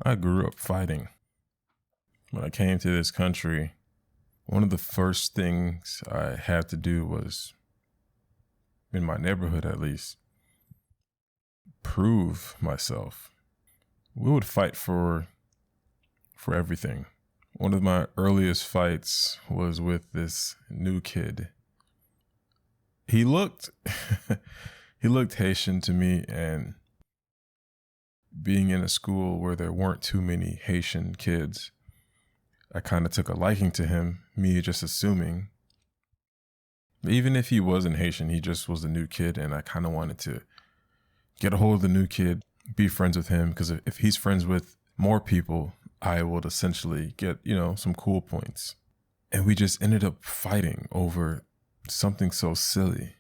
I grew up fighting. When I came to this country, one of the first things I had to do was, in my neighborhood at least, prove myself. We would fight for everything. One of my earliest fights was with this new kid. He looked he looked Haitian to me, and being in a school where there weren't too many Haitian kids, I kind of took a liking to him, me just assuming. Even if he wasn't Haitian, he just was a new kid, and I kind of wanted to get a hold of the new kid, be friends with him, because if he's friends with more people, I would essentially get, some cool points. And we just ended up fighting over something so silly.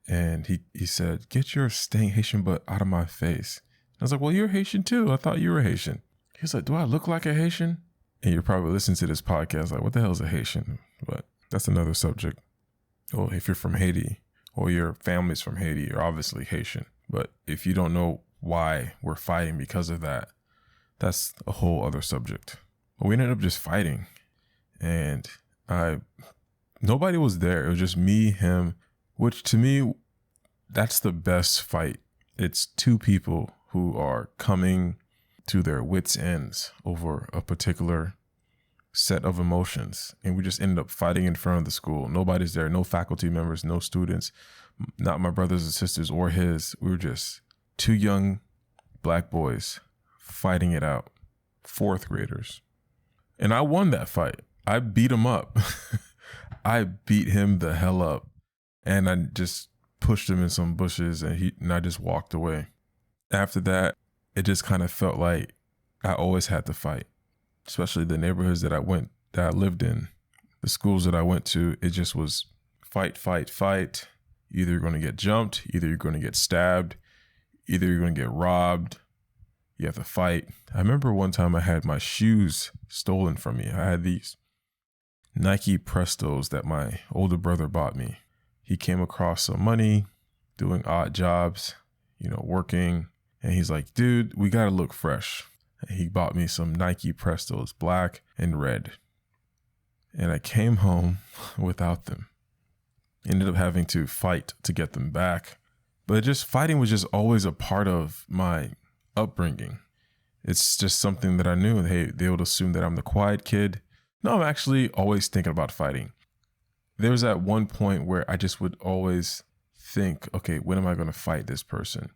And he said, "Get your staying Haitian butt out of my face." I was like, "Well, you're Haitian too. I thought you were Haitian." He's like, "Do I look like a Haitian?" And you're probably listening to this podcast like, what the hell is a Haitian? But that's another subject. Well, if you're from Haiti or your family's from Haiti, you're obviously Haitian. But if you don't know why we're fighting because of that, that's a whole other subject. But we ended up just fighting, and nobody was there. It was just me, him, which to me, that's the best fight. It's two people who are coming to their wits' ends over a particular set of emotions. And we just ended up fighting in front of the school. Nobody's there, no faculty members, no students, not my brothers and sisters or his. We were just two young black boys fighting it out, fourth graders. And I won that fight. I beat him up. I beat him the hell up. And I just pushed him in some bushes, and I just walked away. After that, it just kind of felt like I always had to fight, especially the neighborhoods that I lived in, the schools that I went to. It just was fight, fight, fight. Either you're going to get jumped, either you're going to get stabbed, either you're going to get robbed. You have to fight. I remember one time I had my shoes stolen from me. I had these Nike Prestos that my older brother bought me. He came across some money doing odd jobs, working. And he's like, "Dude, we got to look fresh." And he bought me some Nike Prestos, black and red. And I came home without them. Ended up having to fight to get them back. But fighting was just always a part of my upbringing. It's just something that I knew. Hey, they would assume that I'm the quiet kid. No, I'm actually always thinking about fighting. There was at one point where I just would always think, okay, when am I going to fight this person?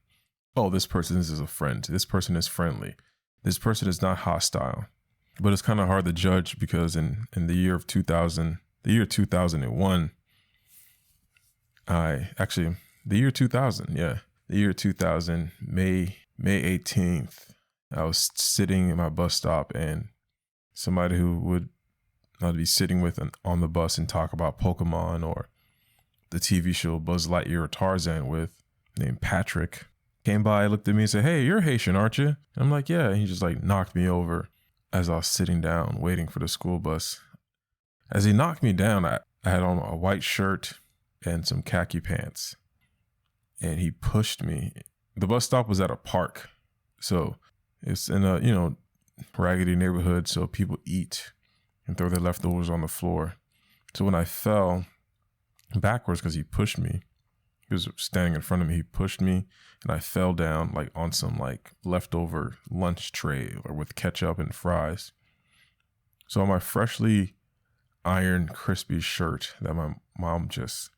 Oh, this person is a friend. This person is friendly. This person is not hostile. But it's kind of hard to judge because in the year of 2000, the year 2001, the year 2000, May 18th, I was sitting in my bus stop, and somebody who would I'd be sitting with on the bus and talk about Pokemon or the TV show Buzz Lightyear or Tarzan with, named Patrick, came by, looked at me and said, "Hey, you're Haitian, aren't you?" And I'm like, "Yeah." And he just knocked me over as I was sitting down waiting for the school bus. As he knocked me down, I had on a white shirt and some khaki pants. And he pushed me. The bus stop was at a park. So it's in a, raggedy neighborhood. So people eat and throw their leftovers on the floor. So when I fell backwards, because he pushed me, he was standing in front of me, he pushed me, and I fell down on some leftover lunch tray or with ketchup and fries. So on my freshly ironed, crispy shirt that my mom just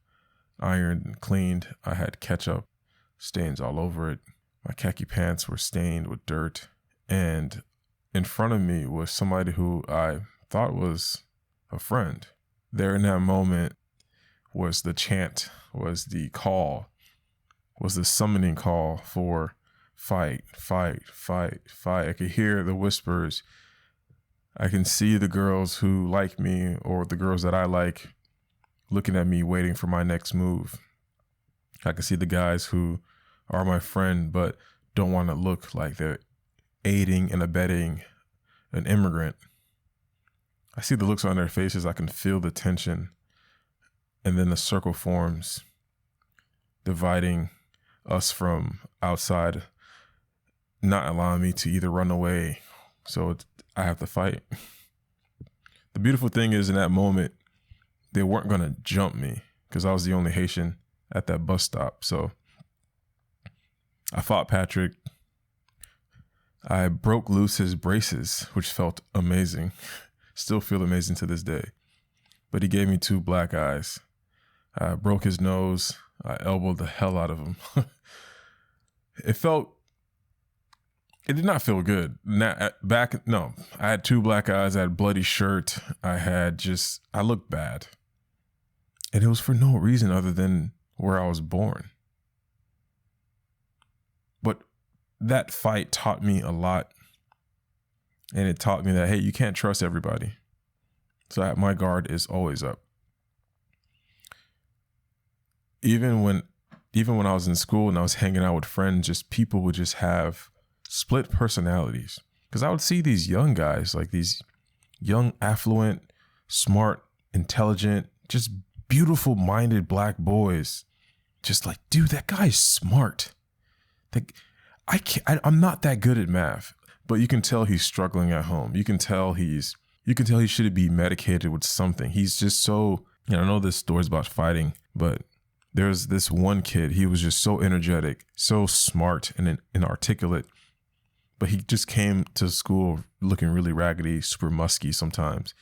ironed and cleaned, I had ketchup stains all over it. My khaki pants were stained with dirt. And in front of me was somebody who I thought was a friend. There in that moment was the chant, was the call, was the summoning call for fight, fight, fight, fight. I could hear the whispers. I can see the girls who like me or the girls that I like looking at me, waiting for my next move. I can see the guys who are my friend but don't want to look like they're aiding and abetting an immigrant. I see the looks on their faces. I can feel the tension. And then the circle forms, dividing us from outside, not allowing me to either run away So I have to fight. The beautiful thing is in that moment, they weren't going to jump me because I was the only Haitian at that bus stop. So I fought Patrick. I broke loose his braces, which felt amazing. Still feel amazing to this day. But he gave me 2 black eyes. I broke his nose. I elbowed the hell out of him. It did not feel good. I had 2 black eyes. I had a bloody shirt. I looked bad. And it was for no reason other than where I was born. But that fight taught me a lot. And it taught me that, hey, you can't trust everybody. So my guard is always up. Even when I was in school and I was hanging out with friends, just people would just have split personalities. Because I would see these young guys, like these young, affluent, smart, intelligent, just beautiful minded black boys. Just like, dude, that guy's smart. I'm not that good at math, but you can tell he's struggling at home. You can tell he should be medicated with something. He's just so, I know this story's about fighting, but there's this one kid, he was just so energetic, so smart and articulate, but he just came to school looking really raggedy, super musky sometimes.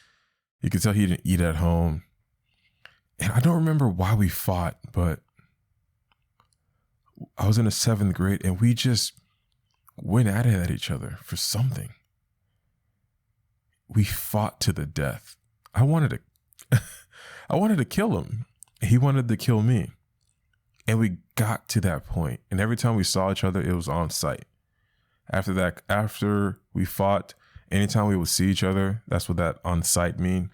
You could tell he didn't eat at home. And I don't remember why we fought, but I was in the 7th grade and we just went at each other for something. We fought to the death. I wanted to kill him. He wanted to kill me. And we got to that point. And every time we saw each other, it was on sight. After we fought, anytime we would see each other, that's what that on sight mean.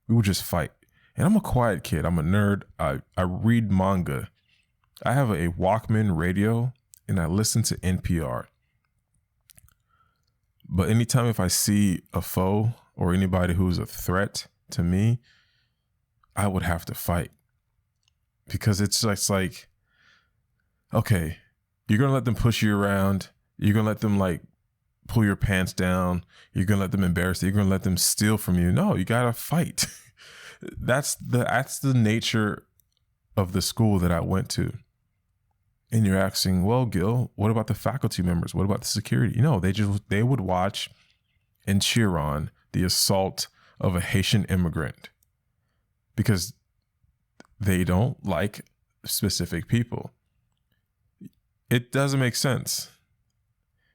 We would just fight. And I'm a quiet kid. I'm a nerd. I read manga. I have a Walkman radio and I listen to NPR. But anytime if I see a foe or anybody who's a threat to me, I would have to fight. Because it's like, okay, you're going to let them push you around. You're going to let them like pull your pants down. You're going to let them embarrass you. You're going to let them steal from you. No, you got to fight. That's the nature of the school that I went to. And you're asking, well, Gil, what about the faculty members? What about the security? They would watch and cheer on the assault of a Haitian immigrant because they don't like specific people. It doesn't make sense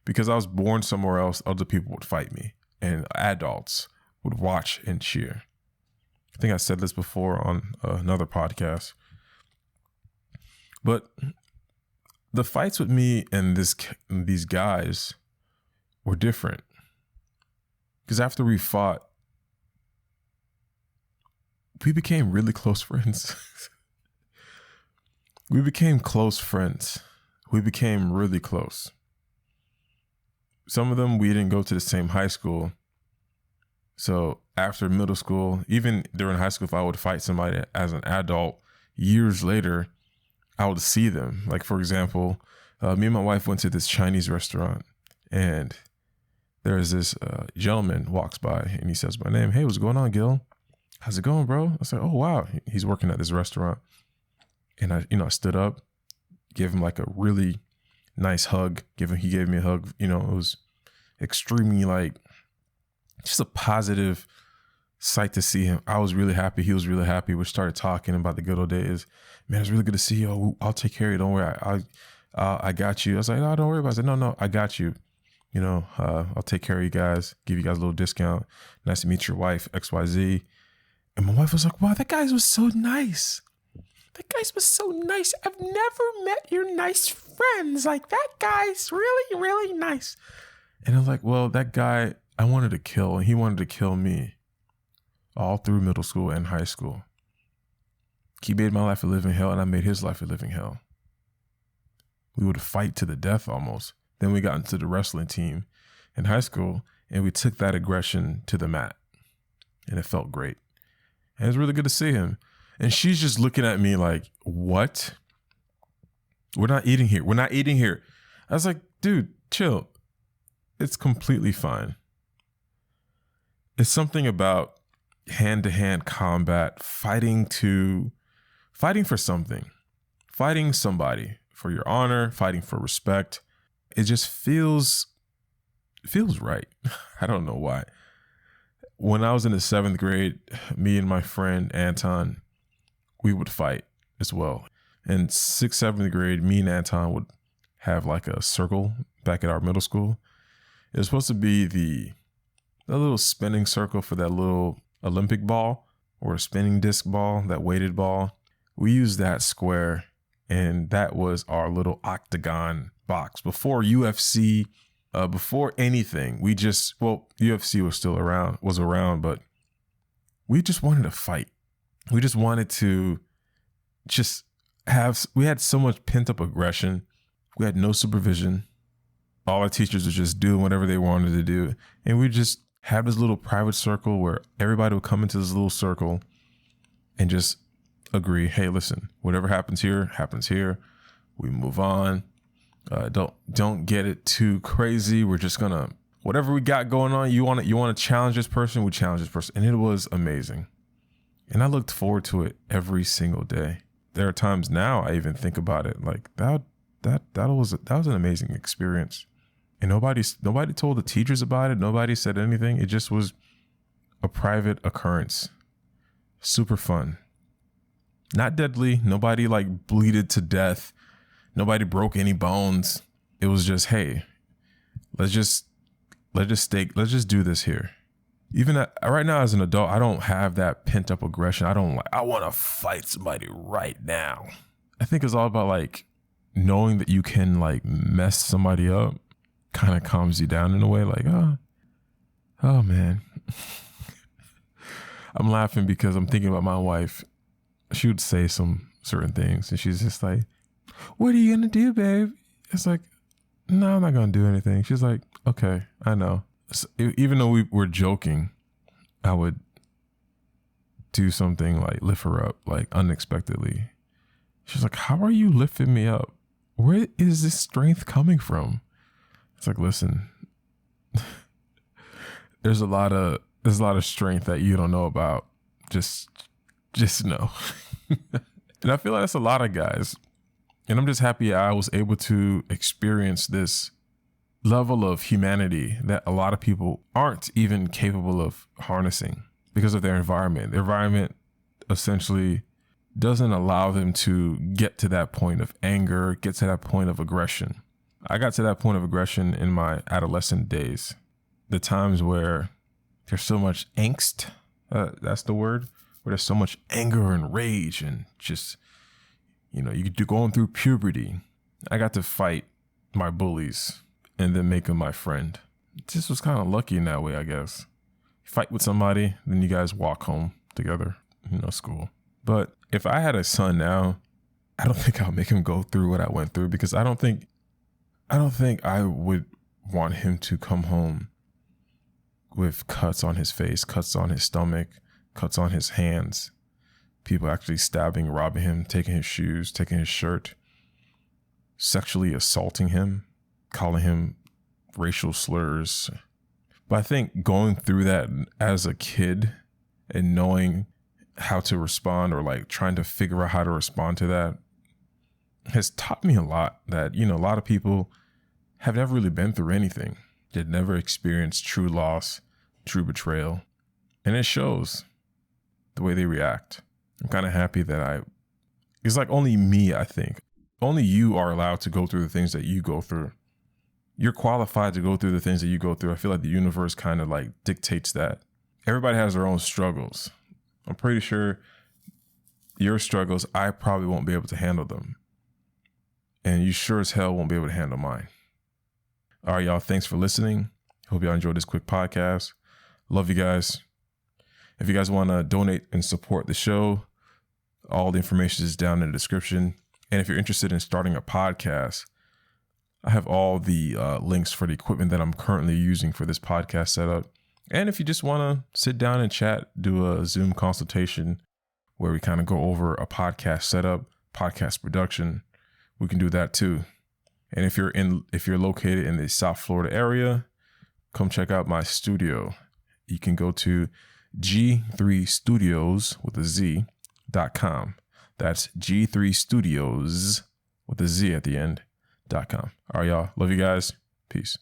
because I was born somewhere else. Other people would fight me and adults would watch and cheer. I think I said this before on another podcast, but the fights with me and these guys were different because after we fought, we became really close friends. We became close friends. We became really close. Some of them, we didn't go to the same high school. So after middle school, even during high school, if I would fight somebody as an adult, years later, I would see them. Like, for example, me and my wife went to this Chinese restaurant and there's this gentleman walks by and he says my name. Hey, what's going on, Gil? How's it going, bro? I said, oh, wow. He's working at this restaurant. And I stood up, gave him like a really nice hug. He gave me a hug. It was extremely like just a positive sight to see him. I was really happy. He was really happy. We started talking about the good old days. Man, it's really good to see you. I'll take care of you. Don't worry. I got you. I was like, no, don't worry about it. I said, no, I got you. I'll take care of you guys, give you guys a little discount. Nice to meet your wife, XYZ. And my wife was like, wow, that guy was so nice. That guy was so nice. I've never met your nice friends. Like, that guy's really, really nice. And I was like, well, that guy I wanted to kill, and he wanted to kill me all through middle school and high school. He made my life a living hell, and I made his life a living hell. We would fight to the death almost. Then we got into the wrestling team in high school, and we took that aggression to the mat, and it felt great. And it was really good to see him. And she's just looking at me like, what? We're not eating here. We're not eating here. I was like, dude, chill. It's completely fine. It's something about hand-to-hand combat, fighting for something, fighting somebody for your honor, fighting for respect. It just feels right. I don't know why. When I was in the 7th grade, me and my friend Anton, we would fight as well. In 6th, 7th grade, me and Anton would have like a circle back at our middle school. It was supposed to be the little spinning circle for that little Olympic ball or a spinning disc ball, that weighted ball. We used that square, and that was our little octagon box. Before UFC, before anything, UFC was around, but we just wanted to fight. We just wanted to we had so much pent up aggression. We had no supervision. All our teachers were just doing whatever they wanted to do. And we just had this little private circle where everybody would come into this little circle and just agree, hey, listen, whatever happens here, happens here. We move on. Don't get it too crazy. We're just gonna, whatever we got going on, you want to challenge this person, we challenge this person. And it was amazing. And I looked forward to it every single day. There are times now I even think about it like that was an amazing experience. And nobody told the teachers about it. Nobody said anything. It just was a private occurrence. Super fun. Not deadly. Nobody like bleeded to death. Nobody broke any bones. It was just, hey, let's just do this here. Even right now as an adult, I don't have that pent up aggression. I want to fight somebody right now. I think it's all about like knowing that you can like mess somebody up kind of calms you down in a way, like, oh man. I'm laughing because I'm thinking about my wife. She would say some certain things and she's just like, what are you going to do, babe? It's like, no, I'm not going to do anything. She's like, okay, I know. So, even though we were joking, I would do something like lift her up, like unexpectedly. She's like, how are you lifting me up? Where is this strength coming from? It's like, listen, there's a lot of strength that you don't know about. Just know. And I feel like that's a lot of guys. And I'm just happy I was able to experience this level of humanity that a lot of people aren't even capable of harnessing because of their environment. Their environment essentially doesn't allow them to get to that point of anger, get to that point of aggression. I got to that point of aggression in my adolescent days. The times where there's so much angst, that's the word, where there's so much anger and rage and just, you're going through puberty. I got to fight my bullies and then make them my friend. Just was kind of lucky in that way, I guess. Fight with somebody, then you guys walk home together, school. But if I had a son now, I don't think I'll make him go through what I went through because I don't think I would want him to come home with cuts on his face, cuts on his stomach, cuts on his hands, people actually stabbing, robbing him, taking his shoes, taking his shirt, sexually assaulting him, calling him racial slurs. But I think going through that as a kid and knowing how to respond or like trying to figure out how to respond to that has taught me a lot that, a lot of people have never really been through anything. They've never experienced true loss, true betrayal. And it shows the way they react. I'm kind of happy that it's like only me, I think. Only you are allowed to go through the things that you go through. You're qualified to go through the things that you go through. I feel like the universe kind of like dictates that. Everybody has their own struggles. I'm pretty sure your struggles, I probably won't be able to handle them. And you sure as hell won't be able to handle mine. All right, y'all. Thanks for listening. Hope y'all enjoyed this quick podcast. Love you guys. If you guys want to donate and support the show, all the information is down in the description. And if you're interested in starting a podcast, I have all the links for the equipment that I'm currently using for this podcast setup. And if you just want to sit down and chat, do a Zoom consultation where we kind of go over a podcast setup, podcast production, we can do that too. And if you're located in the South Florida area, come check out my studio you can go to G3Studios with a Z.com. That's G3Studios with a Z at the end.com. All right, y'all. Love you guys. Peace.